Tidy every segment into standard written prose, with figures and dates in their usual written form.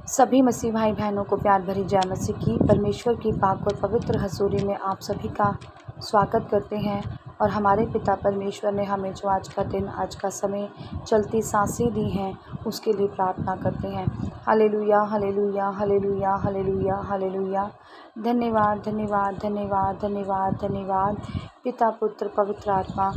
सभी मसीह भाई बहनों को प्यार भरी जय मसीह की। परमेश्वर की पाक और पवित्र हजूरी में आप सभी का स्वागत करते हैं। और हमारे पिता परमेश्वर ने हमें जो आज का दिन, आज का समय, चलती सांसें दी हैं, उसके लिए प्रार्थना करते हैं। Hallelujah, hallelujah, hallelujah, hallelujah, hallelujah. धन्यवाद, धन्यवाद, धन्यवाद, धन्यवाद, धन्यवाद। पिता पुत्र पवित्र आत्मा,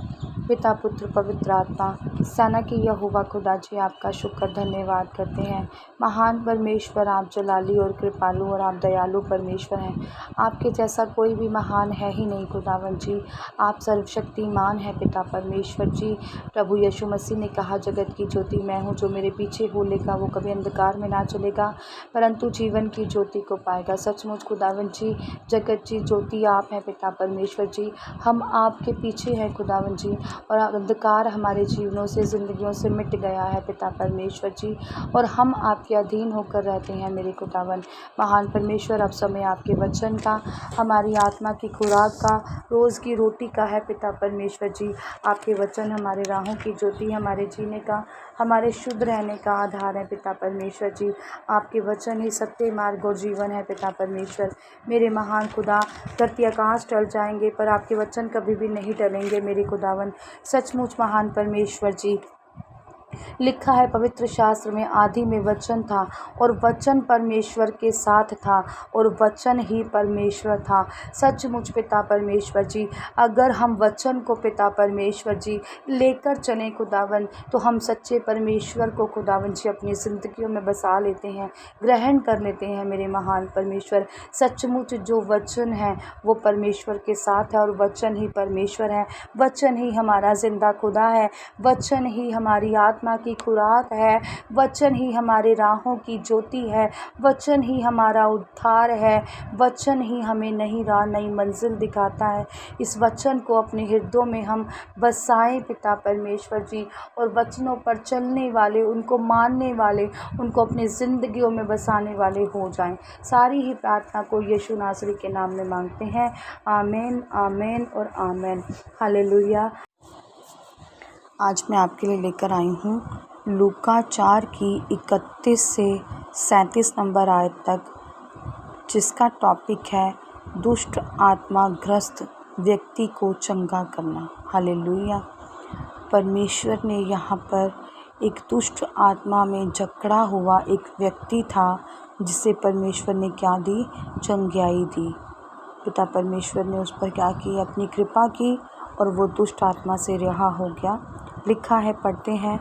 पिता पुत्र पवित्र आत्मा, सेना की यहोवा खुदा जी, आपका शुक्र धन्यवाद करते हैं। महान परमेश्वर, आप जलाली और कृपालु और आप दयालु परमेश्वर हैं। आपके जैसा कोई भी महान है ही नहीं खुदावन जी। आप सर्वशक्तिमान हैं पिता परमेश्वर जी। प्रभु यीशु मसीह ने कहा, जगत की ज्योति मैं हूँ, जो मेरे पीछे बोलेगा वो कभी अंधकार में ना चलेगा परंतु जीवन की ज्योति को पाएगा। सचमुच खुदावन जी, जगत की ज्योति आप हैं पिता परमेश्वर जी। हम आपके पीछे हैं खुदावन जी, और अंधकार हमारे जीवनों से, ज़िंदगियों से मिट गया है पिता परमेश्वर जी, और हम आपके अधीन होकर रहते हैं मेरे खुदावन। महान परमेश्वर, अब समय आपके वचन का, हमारी आत्मा की खुराक का, रोज़ की रोटी का है पिता परमेश्वर जी। आपके वचन हमारे राहों की ज्योति, हमारे जीने का, हमारे शुद्ध रहने का आधार है पिता परमेश्वर जी। आपके वचन ही सत्य, मार्ग और जीवन है पिता परमेश्वर। मेरे महान खुदा, धरती आकाश टल जाएंगे पर आपके वचन कभी भी नहीं टलेंगे मेरे खुदावन। सचमुच महान परमेश्वर जी, लिखा है पवित्र शास्त्र में, आदि में वचन था और वचन परमेश्वर के साथ था और वचन ही परमेश्वर था। सचमुच पिता परमेश्वर जी, अगर हम वचन को पिता परमेश्वर जी लेकर चलें खुदावन, तो हम सच्चे परमेश्वर को खुदावन जी अपनी ज़िंदगियों में बसा लेते हैं, ग्रहण कर लेते हैं मेरे महान परमेश्वर। सचमुच जो वचन है वो परमेश्वर के साथ है और वचन ही परमेश्वर है। वचन ही हमारा जिंदा खुदा है, वचन ही हमारी आत्मा की खुराक है, वचन ही हमारे राहों की ज्योति है, वचन ही हमारा उद्धार है, वचन ही हमें नई राह, नई मंजिल दिखाता है। इस वचन को अपने हृदयों में हम बसाएं पिता परमेश्वर जी, और वचनों पर चलने वाले, उनको मानने वाले, उनको अपनी ज़िंदगियों में बसाने वाले हो जाएं। सारी ही प्रार्थना को यीशु नासरी के नाम में मांगते हैं। आमीन, आमीन और आमीन। हालेलुया। आज मैं आपके लिए लेकर आई हूँ लूका 4 की 31 से 37 नंबर आयत तक, जिसका टॉपिक है दुष्ट आत्मा ग्रस्त व्यक्ति को चंगा करना। हालेलुया। परमेश्वर ने यहाँ पर एक दुष्ट आत्मा में जकड़ा हुआ एक व्यक्ति था, जिसे परमेश्वर ने क्या दी? चंगाई दी। पिता परमेश्वर ने उस पर क्या की? अपनी कृपा की, और वो दुष्ट आत्मा से रिहा हो गया। लिखा है, पढ़ते हैं।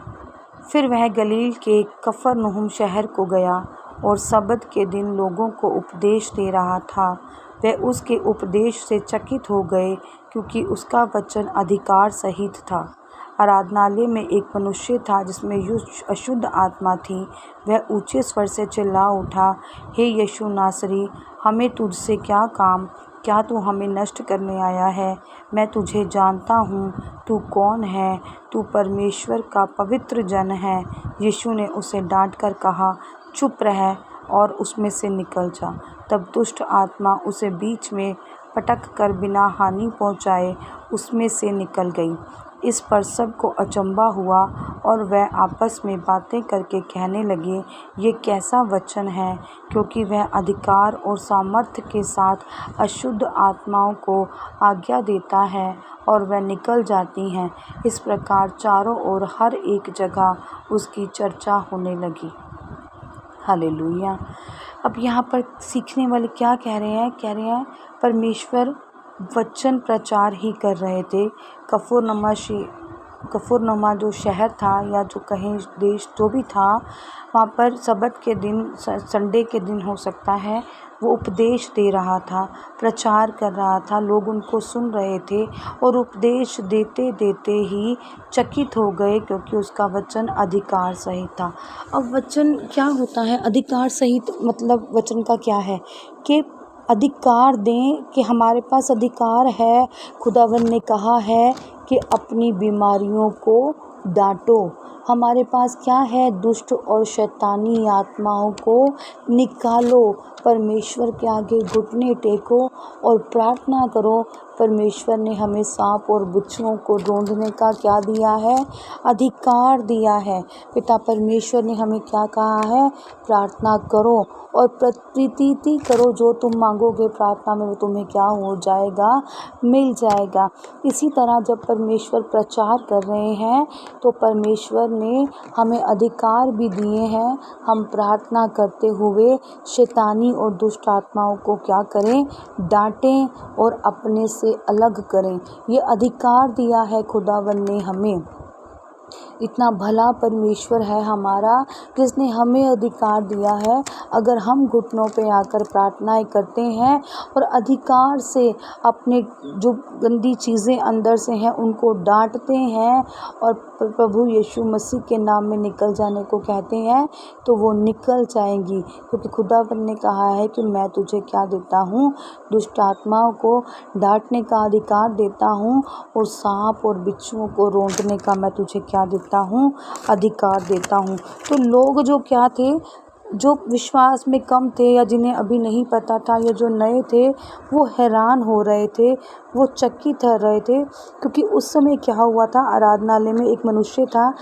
फिर वह गलील के कफरनहूम शहर को गया और सब्त के दिन लोगों को उपदेश दे रहा था। वह उसके उपदेश से चकित हो गए, क्योंकि उसका वचन अधिकार सहित था। आराधनालय में एक मनुष्य था जिसमें अशुद्ध आत्मा थी। वह ऊंचे स्वर से चिल्ला उठा, हे यीशु नासरी, हमें तुझसे क्या काम? क्या तू हमें नष्ट करने आया है? मैं तुझे जानता हूँ, तू कौन है? तू परमेश्वर का पवित्र जन है। यीशु ने उसे डांटकर कहा, चुप रह और उसमें से निकल जा। तब दुष्ट आत्मा उसे बीच में पटक कर बिना हानि पहुँचाए उसमें से निकल गई। इस पर सबको अचंभा हुआ और वह आपस में बातें करके कहने लगे, ये कैसा वचन है, क्योंकि वह अधिकार और सामर्थ्य के साथ अशुद्ध आत्माओं को आज्ञा देता है और वह निकल जाती हैं। इस प्रकार चारों ओर हर एक जगह उसकी चर्चा होने लगी। हालेलुया। अब यहाँ पर सीखने वाले क्या कह रहे हैं? कह रहे हैं परमेश्वर वचन प्रचार ही कर रहे थे। कफरनहूम जो शहर था, या जो कहें देश, जो भी था, वहाँ पर सब्त के दिन, संडे के दिन हो सकता है, वो उपदेश दे रहा था, प्रचार कर रहा था। लोग उनको सुन रहे थे और उपदेश देते देते ही चकित हो गए, क्योंकि उसका वचन अधिकार सहित था। अब वचन क्या होता है? अधिकार सहित मतलब वचन का क्या है? कि अधिकार दें, कि हमारे पास अधिकार है। खुदावन ने कहा है कि अपनी बीमारियों को डांटो। हमारे पास क्या है? दुष्ट और शैतानी आत्माओं को निकालो। परमेश्वर के आगे घुटने टेको और प्रार्थना करो, परमेश्वर ने हमें सांप और बिच्छुओं को ढूंढने का क्या दिया है? अधिकार दिया है। पिता परमेश्वर ने हमें क्या कहा है? प्रार्थना करो और प्रतीति करो, जो तुम मांगोगे प्रार्थना में वो तुम्हें क्या हो जाएगा? मिल जाएगा। इसी तरह जब परमेश्वर प्रचार कर रहे हैं तो परमेश्वर ने हमें अधिकार भी दिए हैं। हम प्रार्थना करते हुए शैतानी और दुष्ट आत्माओं को क्या करें? डांटें और अपने से अलग करें। ये अधिकार दिया है खुदावंद ने हमें। इतना भला परमेश्वर है हमारा, जिसने हमें अधिकार दिया है। अगर हम घुटनों पे आकर प्रार्थनाएं करते हैं और अधिकार से अपने जो गंदी चीज़ें अंदर से हैं उनको डांटते हैं और प्रभु यीशु मसीह के नाम में निकल जाने को कहते हैं, तो वो निकल जाएंगी। क्योंकि खुदावंद ने कहा है कि मैं तुझे क्या देता हूँ? दुष्ट आत्माओं को डांटने का अधिकार देता हूँ और सांप और बिच्छुओं को रोंदने का मैं तुझे क्या देता हूँ? अधिकार देता हूँ। तो लोग जो क्या थे, जो विश्वास में कम थे या जिन्हें अभी नहीं पता था या जो नए थे, वो हैरान हो रहे थे, वो चकित हो रहे थे। क्योंकि उस समय क्या हुआ था, आराधनालय में एक मनुष्य था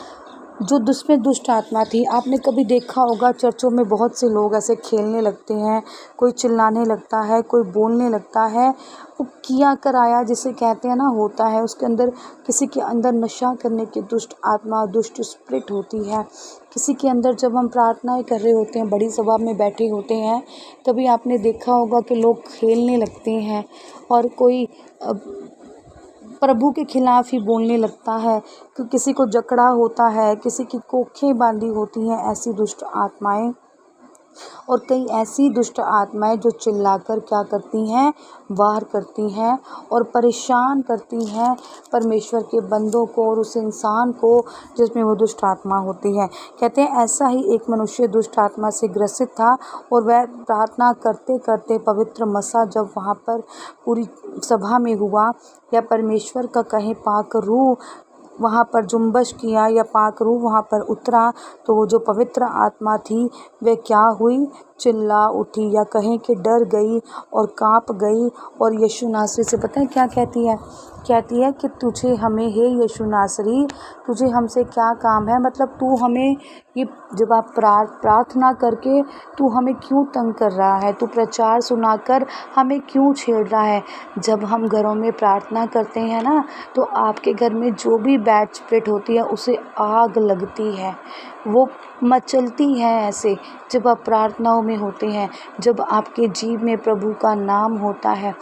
जो जिसमें दुष्ट आत्मा थी। आपने कभी देखा होगा चर्चों में बहुत से लोग ऐसे खेलने लगते हैं, कोई चिल्लाने लगता है, कोई बोलने लगता है। वो किया कराया जिसे कहते हैं ना, होता है उसके अंदर, किसी के अंदर नशा करने की दुष्ट आत्मा, दुष्ट स्पिरिट होती है। किसी के अंदर जब हम प्रार्थनाएं कर रहे होते हैं, बड़ी सभा में बैठे होते हैं, तभी आपने देखा होगा कि लोग खेलने लगते हैं और कोई प्रभु के खिलाफ ही बोलने लगता है। कि किसी को जकड़ा होता है, किसी की कोखें बांधी होती हैं ऐसी दुष्ट आत्माएं। और कई ऐसी दुष्ट आत्माएं जो चिल्लाकर क्या करती हैं? वार करती हैं और परेशान करती हैं परमेश्वर के बंदों को और उस इंसान को जिसमें वो दुष्ट आत्मा होती है। कहते हैं ऐसा ही एक मनुष्य दुष्ट आत्मा से ग्रसित था और वह प्रार्थना करते करते पवित्र मसा जब वहाँ पर पूरी सभा में हुआ, या परमेश्वर का कहीं पाक रूह वहाँ पर जुम्बश किया या पाक रूह वहाँ पर उतरा, तो वो जो पवित्र आत्मा थी वह क्या हुई? चिल्ला उठी, या कहें कि डर गई और काँप गई। और यीशु नासरी से पता है क्या कहती है? कहती है कि तुझे हमें, हे यीशु नासरी, तुझे हमसे क्या काम है? मतलब तू हमें ये, जब आप प्रार्थना करके तू हमें क्यों तंग कर रहा है? तू प्रचार सुनाकर हमें क्यों छेड़ रहा है? जब हम घरों में प्रार्थना करते हैं ना, तो आपके घर में जो भी बैड स्पिरिट होती है उसे आग लगती है, वो मचलती है ऐसे जब आप प्रार्थनाओं में होते हैं। जब आपके जीव में प्रभु का नाम होता है,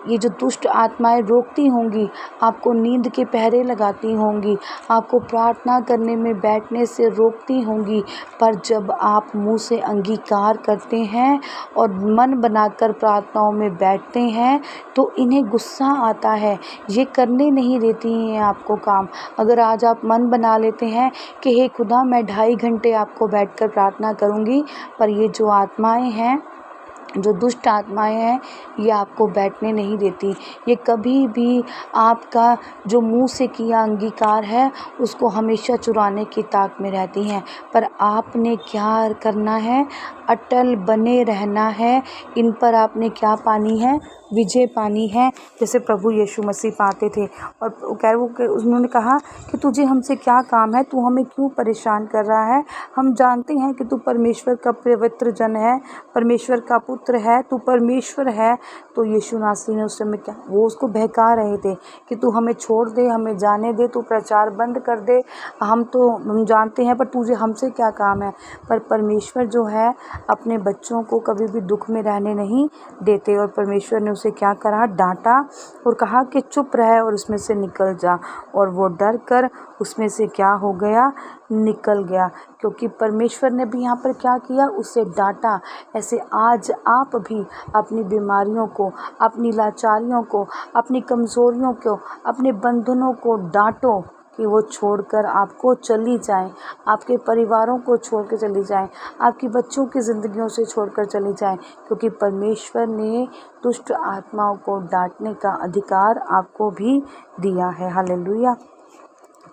ये जो दुष्ट आत्माएं रोकती होंगी, आपको नींद के पहरे लगाती होंगी, आपको प्रार्थना करने में बैठने से रोकती होंगी। पर जब आप मुंह से अंगीकार करते हैं और मन बनाकर प्रार्थनाओं में बैठते हैं, तो इन्हें गुस्सा आता है, ये करने नहीं देती हैं आपको काम। अगर आज आप मन बना लेते हैं कि हे खुदा, मैं 2.5 घंटे आपको बैठकर प्रार्थना करूँगी, पर ये जो आत्माएं हैं, जो दुष्ट आत्माएं हैं, ये आपको बैठने नहीं देती। ये कभी भी आपका जो मुंह से किया अंगीकार है उसको हमेशा चुराने की ताक में रहती हैं। पर आपने क्या करना है? अटल बने रहना है। इन पर आपने क्या पानी है? विजय पानी है, जैसे प्रभु यीशु मसीह पाते थे। और उन्होंने कहा कि तुझे हमसे क्या काम है? तू हमें क्यों परेशान कर रहा है? हम जानते हैं कि तू परमेश्वर का पवित्र जन है, परमेश्वर का पुत्र है, तू परमेश्वर है। तो यीशु नासरी ने उस समय क्या, वो उसको बहका रहे थे कि तू हमें छोड़ दे, हमें जाने दे, तू प्रचार बंद कर दे, हम जानते हैं, पर तुझे हमसे क्या काम है? पर परमेश्वर जो है अपने बच्चों को कभी भी दुख में रहने नहीं देते। और परमेश्वर ने उसे क्या करा? डांटा और कहा कि चुप रह और उसमें से निकल जा। और वो डर कर उसमें से क्या हो गया? निकल गया। क्योंकि परमेश्वर ने भी यहाँ पर क्या किया? उसे डांटा। ऐसे आज आप भी अपनी बीमारियों को, अपनी लाचारियों को, अपनी कमज़ोरियों को, अपने बंधनों को डांटो कि वो छोड़कर आपको चली जाएं, आपके परिवारों को छोड़ कर चली जाएं, आपकी बच्चों की ज़िंदगियों से छोड़कर चली जाएं। क्योंकि परमेश्वर ने दुष्ट आत्माओं को डांटने का अधिकार आपको भी दिया है। हालेलुया।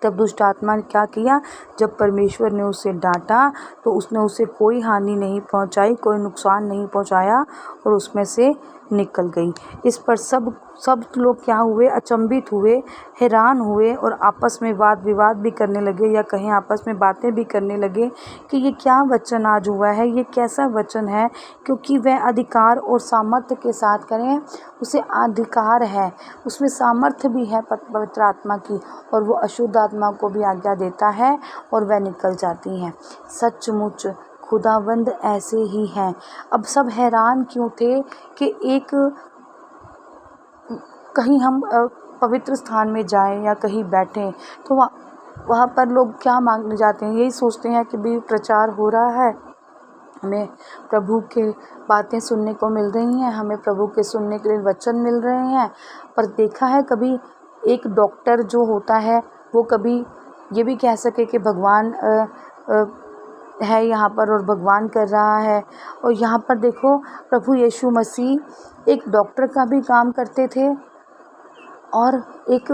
तब दुष्ट आत्मा ने क्या किया? जब परमेश्वर ने उसे डांटा तो उसने उसे कोई हानि नहीं पहुंचाई, कोई नुकसान नहीं पहुंचाया और उसमें से निकल गई। इस पर सब लोग क्या हुए, अचंभित हुए, हैरान हुए और आपस में वाद विवाद भी करने लगे, या कहीं आपस में बातें भी करने लगे कि ये क्या वचन आज हुआ है, ये कैसा वचन है। क्योंकि वह अधिकार और सामर्थ्य के साथ करें, उसे अधिकार है, उसमें सामर्थ्य भी है पवित्र आत्मा की, और वो अशुद्ध आत्मा को भी आज्ञा देता है और वह निकल जाती हैं। सचमुच खुदावंद ऐसे ही हैं। अब सब हैरान क्यों थे कि एक कहीं हम पवित्र स्थान में जाएं या कहीं बैठें तो वहाँ पर लोग क्या मांगने जाते हैं, यही सोचते हैं कि भी प्रचार हो रहा है, हमें प्रभु के बातें सुनने को मिल रही हैं, हमें प्रभु के सुनने के लिए वचन मिल रहे हैं। पर देखा है कभी एक डॉक्टर जो होता है वो कभी ये भी कह सके कि भगवान है यहाँ पर और भगवान कर रहा है। और यहाँ पर देखो प्रभु यीशु मसीह एक डॉक्टर का भी काम करते थे और एक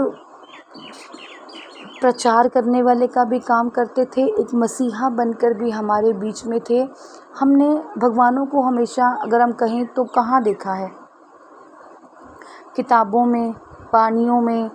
प्रचार करने वाले का भी काम करते थे, एक मसीहा बनकर भी हमारे बीच में थे। हमने भगवानों को हमेशा अगर हम कहें तो कहाँ देखा है, किताबों में, वाणियों में,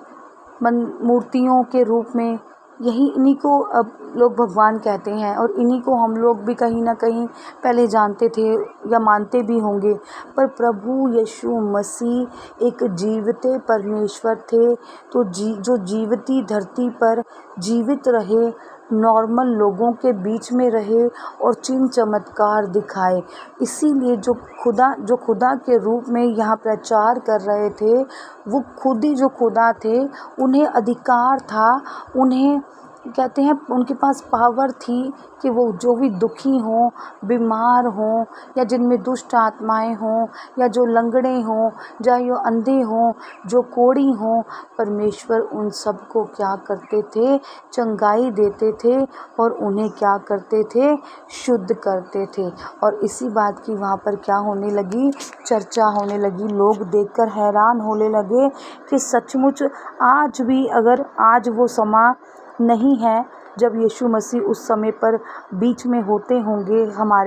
मूर्तियों के रूप में, यही इन्हीं को अब लोग भगवान कहते हैं और इन्हीं को हम लोग भी कहीं ना कहीं पहले जानते थे या मानते भी होंगे। पर प्रभु यीशु मसीह एक जीवते परमेश्वर थे, तो जो जीवती धरती पर जीवित रहे, नॉर्मल लोगों के बीच में रहे और चिन्ह चमत्कार दिखाए। इसीलिए जो खुदा के रूप में यहाँ प्रचार कर रहे थे, वो खुद ही जो खुदा थे, उन्हें अधिकार था, उन्हें कहते हैं उनके पास पावर थी कि वो जो भी दुखी हों, बीमार हों, या जिनमें दुष्ट आत्माएं हों, या जो लंगड़े हों, या जो अंधे हों, जो कोढ़ी हों, परमेश्वर उन सबको क्या करते थे, चंगाई देते थे और उन्हें क्या करते थे, शुद्ध करते थे। और इसी बात की वहाँ पर क्या होने लगी, चर्चा होने लगी। लोग देखकर हैरान होने लगे कि सचमुच आज भी, अगर आज वो समा नहीं है जब यीशु मसीह उस समय पर बीच में होते होंगे,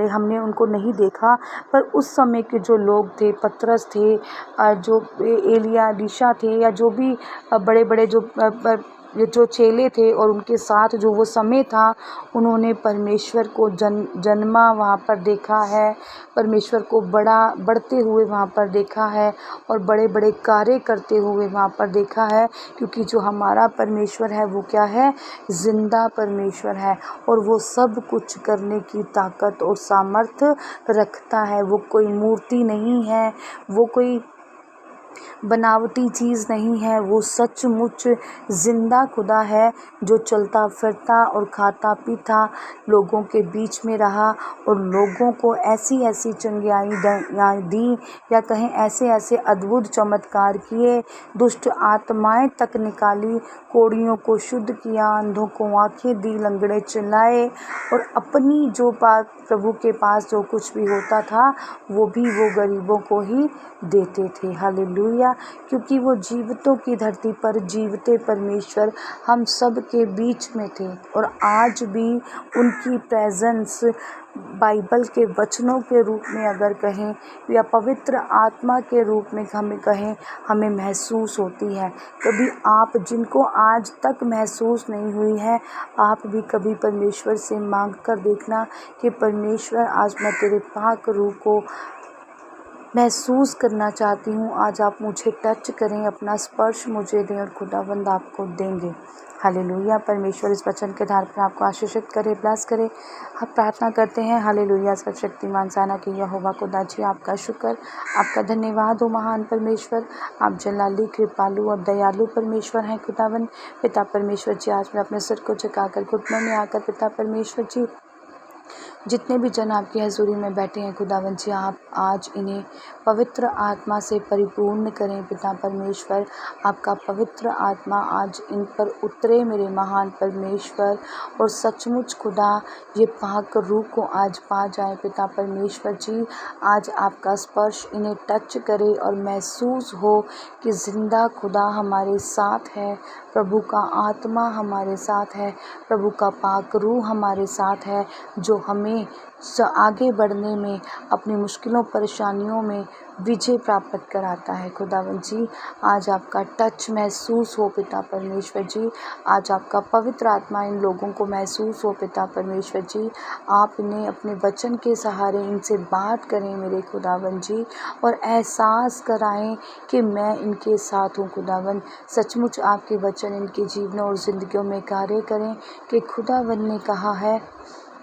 हमने उनको नहीं देखा, पर उस समय के जो लोग थे, पतरस थे, जो एलिया एलीशा थे, या जो भी बड़े बड़े जो चेले थे और उनके साथ जो वो समय था, उन्होंने परमेश्वर को जन्मा वहाँ पर देखा है, परमेश्वर को बढ़ते हुए वहाँ पर देखा है और बड़े बड़े कार्य करते हुए वहाँ पर देखा है। क्योंकि जो हमारा परमेश्वर है वो क्या है, जिंदा परमेश्वर है और वो सब कुछ करने की ताकत और सामर्थ्य रखता है। वो कोई मूर्ति नहीं है, वो कोई बनावटी चीज़ नहीं है, वो सचमुच ज़िंदा खुदा है जो चलता फिरता और खाता पीता लोगों के बीच में रहा और लोगों को ऐसी ऐसी चंगियाई दी, या कहें ऐसे ऐसे अद्भुत चमत्कार किए, दुष्ट आत्माएं तक निकाली, कोढ़ियों को शुद्ध किया, अंधों को आंखें दी, लंगड़े चिल्लाए, और अपनी जो प्रभु के पास जो कुछ भी होता था वो भी वो गरीबों को ही देते थे। हालेलुया। क्योंकि वो जीवितों की धरती पर जीवते परमेश्वर हम सब के बीच में थे और आज भी उनकी प्रेजेंस बाइबल के वचनों के रूप में अगर कहें या पवित्र आत्मा के रूप में हमें कहें, हमें महसूस होती है। कभी आप जिनको आज तक महसूस नहीं हुई है, आप भी कभी परमेश्वर से मांग कर देखना कि परमेश्वर आज मैं तेरे पाक रूह को महसूस करना चाहती हूँ, आज आप मुझे टच करें, अपना स्पर्श मुझे दें और खुदावंद आपको देंगे। हालेलुया। परमेश्वर इस वचन के आधार पर आपको आशीषित करे, ब्लेस करे। हम प्रार्थना करते हैं हालेलुया सर्वशक्तिमान साना कि यहोवा खुदा जी आपका शुक्र, आपका धन्यवाद हो महान परमेश्वर। आप जलाली, कृपालु और दयालु परमेश्वर हैं खुदावंद। पिता परमेश्वर जी, आज मैं अपने सिर को झुकाकर घुटनों में आकर पिता परमेश्वर जी, जितने भी जन आपकी हजूरी में बैठे हैं खुदावंद जी, आप आज इन्हें पवित्र आत्मा से परिपूर्ण करें। पिता परमेश्वर, आपका पवित्र आत्मा आज इन पर उतरे मेरे महान परमेश्वर, और सचमुच खुदा ये पाक रूह को आज पा जाए। पिता परमेश्वर जी, आज आपका स्पर्श इन्हें टच करे और महसूस हो कि ज़िंदा खुदा हमारे साथ है, प्रभु का आत्मा हमारे साथ है, प्रभु का पाक रूह हमारे साथ है, जो हमें में आगे बढ़ने में, अपनी मुश्किलों परेशानियों में विजय प्राप्त कराता है। खुदावंद जी, आज आपका टच महसूस हो पिता परमेश्वर जी। आज आपका पवित्र आत्मा इन लोगों को महसूस हो पिता परमेश्वर जी। आप इन्हें अपने वचन के सहारे इनसे बात करें मेरे खुदावंद जी, और एहसास कराएं कि मैं इनके साथ हूँ खुदावंद। सचमुच आपके वचन इनके जीवनों और ज़िंदगियों में कार्य करें कि खुदावंद ने कहा है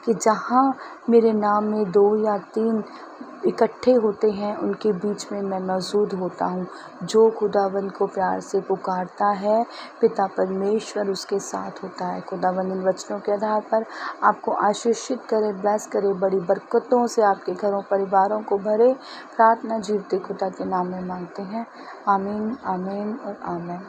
कि जहाँ मेरे नाम में 2 या 3 इकट्ठे होते हैं, उनके बीच में मैं मौजूद होता हूँ। जो खुदावंद को प्यार से पुकारता है, पिता परमेश्वर उसके साथ होता है। खुदावंद इन वचनों के आधार पर आपको आशीषित करे, ब्लेस करे, बड़ी बरकतों से आपके घरों परिवारों को भरे। प्रार्थना जीवते खुदा के नाम में मांगते हैं। आमीन, आमीन और आमीन।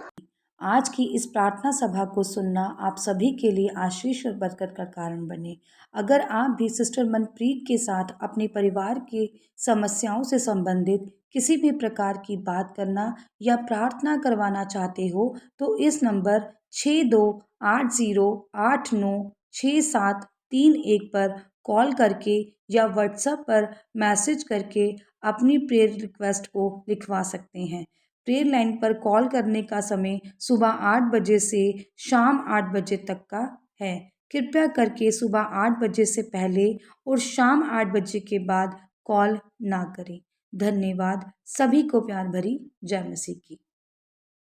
आज की इस प्रार्थना सभा को सुनना आप सभी के लिए आशीष और बरकत का कारण बने। अगर आप भी सिस्टर मनप्रीत के साथ अपने परिवार की समस्याओं से संबंधित किसी भी प्रकार की बात करना या प्रार्थना करवाना चाहते हो, तो इस नंबर 6280896731 पर कॉल करके या व्हाट्सएप पर मैसेज करके अपनी प्रेयर रिक्वेस्ट को लिखवा सकते हैं। प्रेयर लाइन पर कॉल करने का समय सुबह 8 बजे से शाम 8 बजे तक का है। कृपया करके सुबह 8 बजे से पहले और शाम 8 बजे के बाद कॉल ना करें। धन्यवाद। सभी को प्यार भरी जय मसीह की।